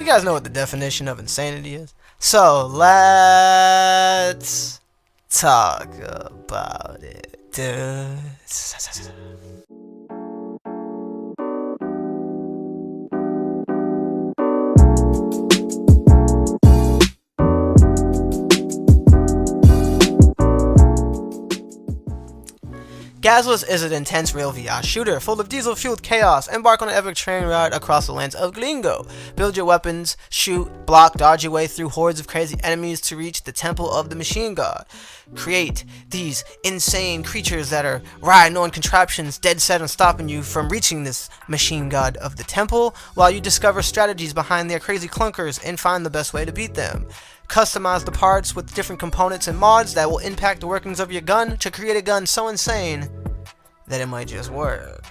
guys know what the definition of insanity is. So let's talk about it, dude. GAZZLERS is an intense real VR shooter full of diesel-fueled chaos. Embark on an epic train ride across the lands of Glingo. Build your weapons, shoot, block, dodge your way through hordes of crazy enemies to reach the temple of the machine god. Create these insane creatures that are riding on contraptions dead set on stopping you from reaching this machine god of the temple, while you discover strategies behind their crazy clunkers and find the best way to beat them. Customize the parts with different components and mods that will impact the workings of your gun to create a gun so insane that it might just work.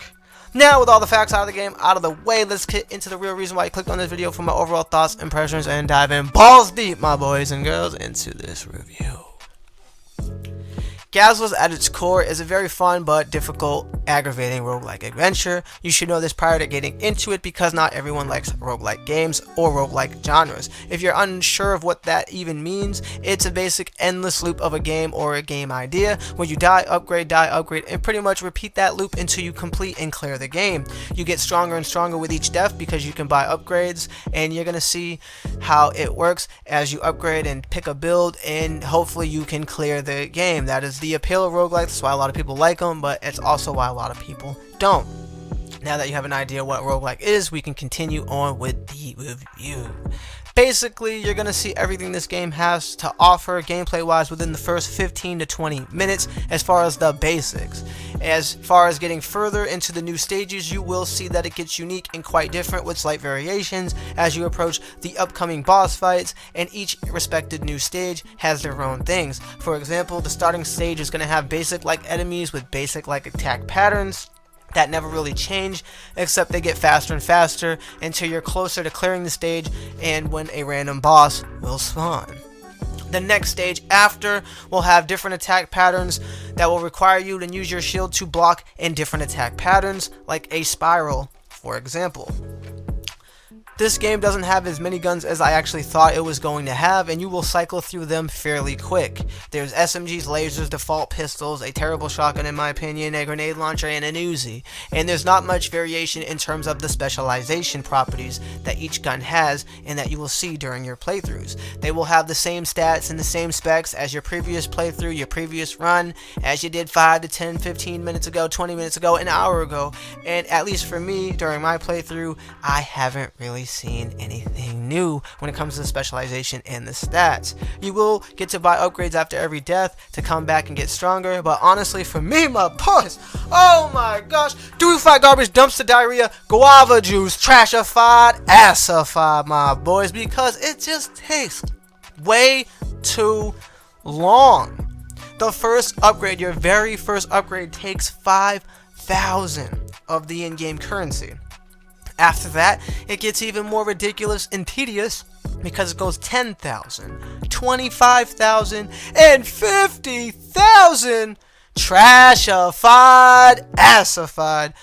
Now, with all the facts out of the game out of the way, let's get into the real reason why you clicked on this video for my overall thoughts, impressions, and dive in balls deep, my boys and girls, into this review. GAZZLERS at its core is a very fun but difficult, aggravating roguelike adventure. You should know this prior to getting into it because not everyone likes roguelike games or roguelike genres. If you're unsure of what that even means, it's a basic endless loop of a game or a game idea where you die, upgrade, and pretty much repeat that loop until you complete and clear the game. You get stronger and stronger with each death because you can buy upgrades, and you're going to see how it works as you upgrade and pick a build, and hopefully you can clear the game. That is the appeal of roguelikes. That's why a lot of people like them, but it's also why a lot of people don't. Now that you have an idea what roguelike is, we can continue on with the review. Basically, you're going to see everything this game has to offer gameplay wise within the first 15 to 20 minutes as far as the basics. As far as getting further into the new stages, you will see that it gets unique and quite different with slight variations as you approach the upcoming boss fights, and each respected new stage has their own things. For example, the starting stage is going to have basic like enemies with basic like attack patterns that never really change, except they get faster and faster until you're closer to clearing the stage and when a random boss will spawn. The next stage after will have different attack patterns that will require you to use your shield to block in different attack patterns, like a spiral, for example. This game doesn't have as many guns as I actually thought it was going to have, and you will cycle through them fairly quick. There's SMGs, lasers, default pistols, a terrible shotgun in my opinion, a grenade launcher, and an Uzi. And there's not much variation in terms of the specialization properties that each gun has and that you will see during your playthroughs. They will have the same stats and the same specs as your previous playthrough, your previous run, as you did 5 to 10, 15 minutes ago, 20 minutes ago, an hour ago. And at least for me, during my playthrough, I haven't really seen anything new when it comes to the specialization and the stats. You will get to buy upgrades after every death to come back and get stronger, but honestly for me, my boys, oh my gosh, dude-fied garbage, dumpster diarrhea, guava juice, trashified, assified, my boys, because it just takes way too long. The first upgrade, your very first upgrade, takes 5,000 of the in-game currency. After that, it gets even more ridiculous and tedious because it goes 10,000, 25,000, and 50,000 trashified, assified,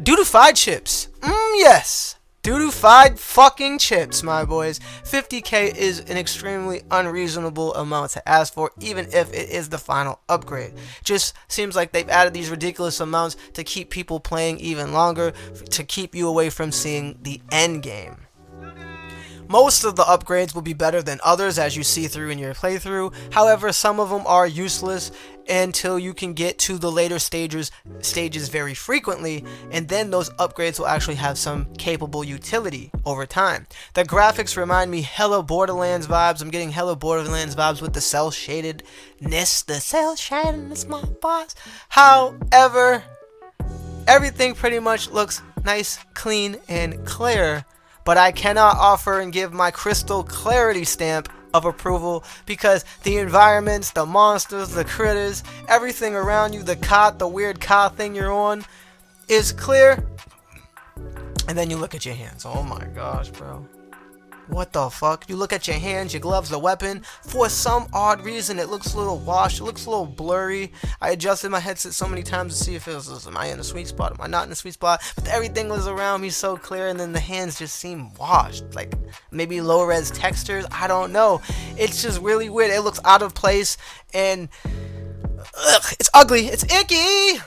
dude-fied chips. Yes, dude-fied fucking chips, my boys. 50k is an extremely unreasonable amount to ask for, even if it is the final upgrade. Just seems like they've added these ridiculous amounts to keep people playing even longer, to keep you away from seeing the end game. Most of the upgrades will be better than others as you see through in your playthrough. However, some of them are useless until you can get to the later stages very frequently, and then those upgrades will actually have some capable utility over time. The graphics remind me hella Borderlands vibes. I'm getting hella Borderlands vibes with the cell shadedness, my boss. However, everything pretty much looks nice, clean, and clear, but I cannot offer and give my crystal clarity stamp of approval because the environments, the monsters, the critters, everything around you, the cot, the weird cot thing you're on is clear. And then you look at your hands. Oh my gosh, bro. what the fuck? You look at your hands, your gloves, the weapon. For some odd reason, it looks a little washed. It looks a little blurry. I adjusted my headset so many times to see if it was, am I in the sweet spot? Am I not in the sweet spot? But everything was around me so clear, and then the hands just seem washed. Like, maybe low-res textures? I don't know. It's just really weird. It looks out of place, and it's ugly. It's icky.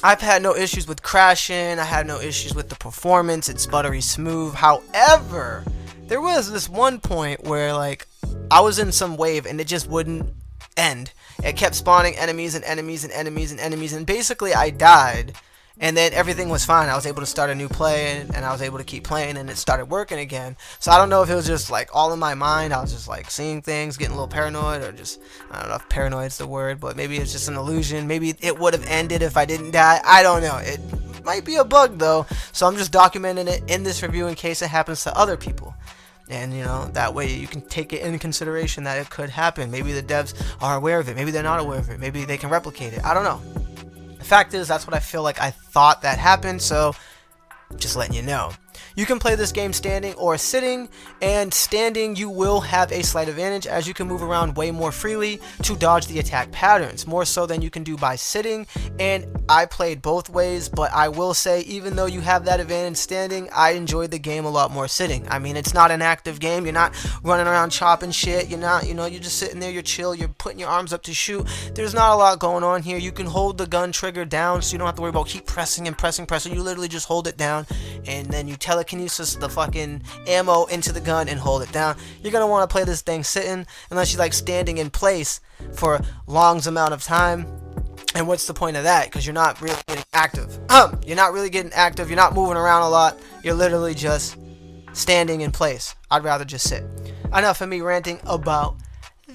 I've had no issues with crashing. I had no issues with the performance. It's buttery smooth. However, there was this one point where, like, I was in some wave and it just wouldn't end. It kept spawning enemies and enemies and enemies and enemies, and basically I died. And then everything was fine. I was able to start a new play, and I was able to keep playing, and it started working again. So I don't know if it was just like all in my mind. I was just like seeing things, getting a little paranoid, or just, I don't know if paranoid's the word, but maybe it's just an illusion. Maybe it would have ended if I didn't die. I don't know. It might be a bug though. So I'm just documenting it in this review in case it happens to other people. And, you know, that way you can take it into consideration that it could happen. Maybe the devs are aware of it. Maybe they're not aware of it. Maybe they can replicate it. I don't know. The fact is, that's what I feel like I thought that happened, so just letting you know. You can play this game standing or sitting, and standing you will have a slight advantage as you can move around way more freely to dodge the attack patterns, more so than you can do by sitting. And I played both ways, but I will say, even though you have that advantage standing, I enjoyed the game a lot more sitting. I mean, it's not an active game. You're not running around chopping shit. You're not, you know, you're just sitting there, you're chill, you're putting your arms up to shoot. There's not a lot going on here. You can hold the gun trigger down, so you don't have to worry about keep pressing and pressing. You literally just hold it down, and then you telekinesis the fucking ammo into the gun and hold it down. You're gonna want to play this thing sitting, unless you like standing in place for a long amount of time. And what's the point of that? Because you're not really getting active. You're not really getting active. You're not moving around a lot. You're literally just standing in place. I'd rather just sit. Enough of me ranting about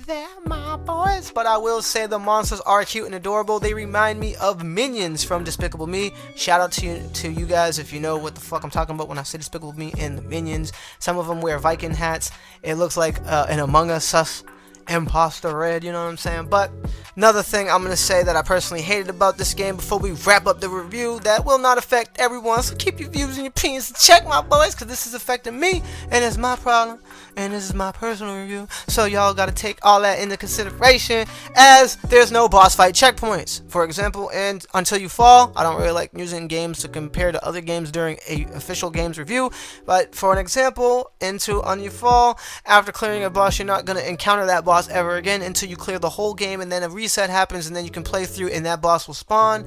that, my boys. But I will say the monsters are cute and adorable. They remind me of Minions from Despicable Me. Shout out to you guys if you know what the fuck I'm talking about when I say Despicable Me and the Minions. Some of them wear Viking hats. It looks like an Among Us imposter red, you know what I'm saying? But another thing I'm gonna say that I personally hated about this game before we wrap up the review that will not affect everyone, so keep your views and your opinions in check, my boys, because this is affecting me and it's my problem and this is my personal review, so y'all gotta take all that into consideration, as there's no boss fight checkpoints. For example, and Until You Fall, I don't really like using games to compare to other games during a official games review, but for an example, Until You Fall, after clearing a boss, you're not gonna encounter that boss ever again until you clear the whole game, and then a reset happens and then you can play through and that boss will spawn.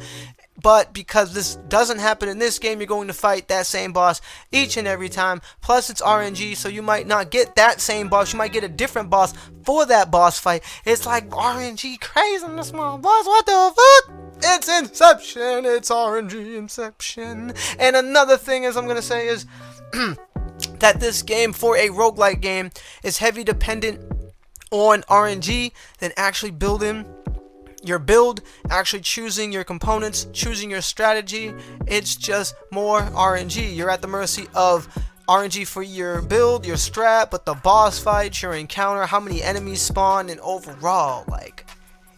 But because this doesn't happen in this game, you're going to fight that same boss each and every time. Plus it's RNG, so you might not get that same boss. You might get a different boss for that boss fight. It's like RNG craziness, my boss. What the fuck? It's Inception. It's RNG Inception. And another thing is I'm gonna say is that this game, for a roguelike game, is heavy dependent on RNG than actually building your build, actually choosing your components, choosing your strategy. It's just more RNG. You're at the mercy of RNG for your build, your strat, but the boss fight, your encounter, how many enemies spawn, and overall, like,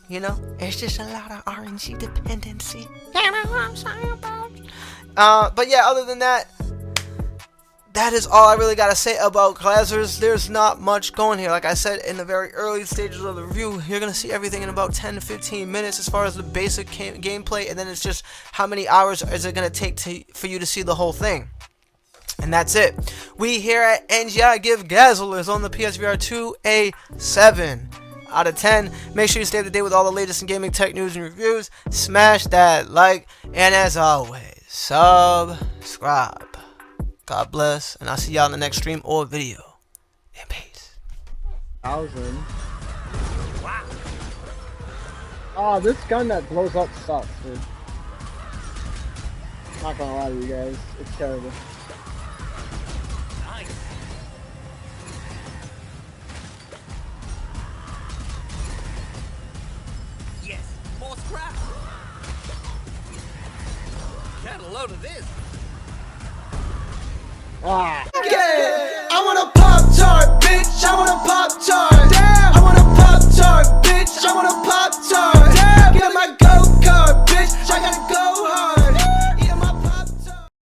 you know, it's just a lot of RNG dependency. You know what I'm saying about? But yeah, other than that, that is all I really gotta say about GAZZLERS. There's not much going here. Like I said in the very early stages of the review, you're gonna see everything in about 10 to 15 minutes as far as the basic gameplay, and then it's just how many hours is it gonna take for you to see the whole thing. And that's it. We here at NGI give GAZZLERS on the PSVR2 a 7 out of 10. Make sure you stay up to date with all the latest in gaming tech news and reviews. Smash that like, and as always, subscribe. God bless, and I'll see y'all in the next stream or video. And peace. 1,000. Wow. Oh, this gun that blows up sucks, dude. Not gonna lie to you guys, it's terrible. Nice. Yes, more scrap. Got a load of this. Ah. I wanna pop.